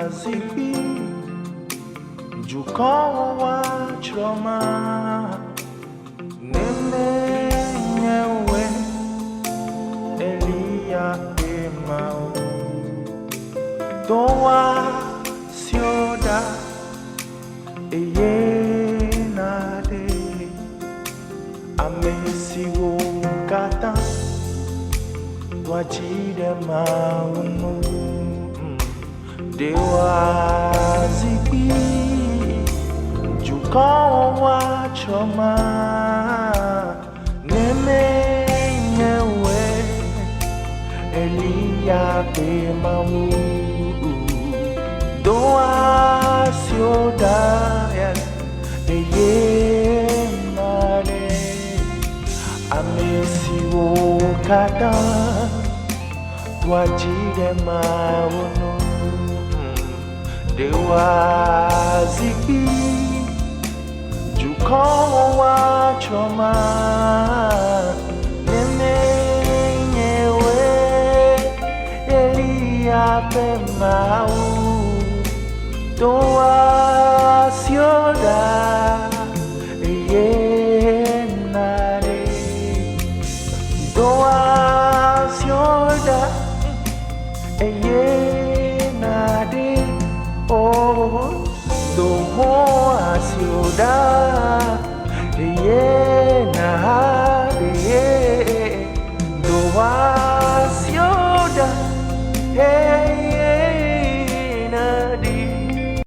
Zipi Jukawa Choma Nemenyewe Elia Emao Toa Sioda Eyenade Amesi Wokata Wachide Mauno Dewa Zipi Jukawa Choma Nemenyewe Elia Pemamu Doa Sioda Eyenare Amesi Wokata Wachide Mauno Dewa Zipi Jukawa Choma Nemenyewe Elia Pemau Doa Sioda Eyenare Doa Sioda Eyenare Oh, do ho asioda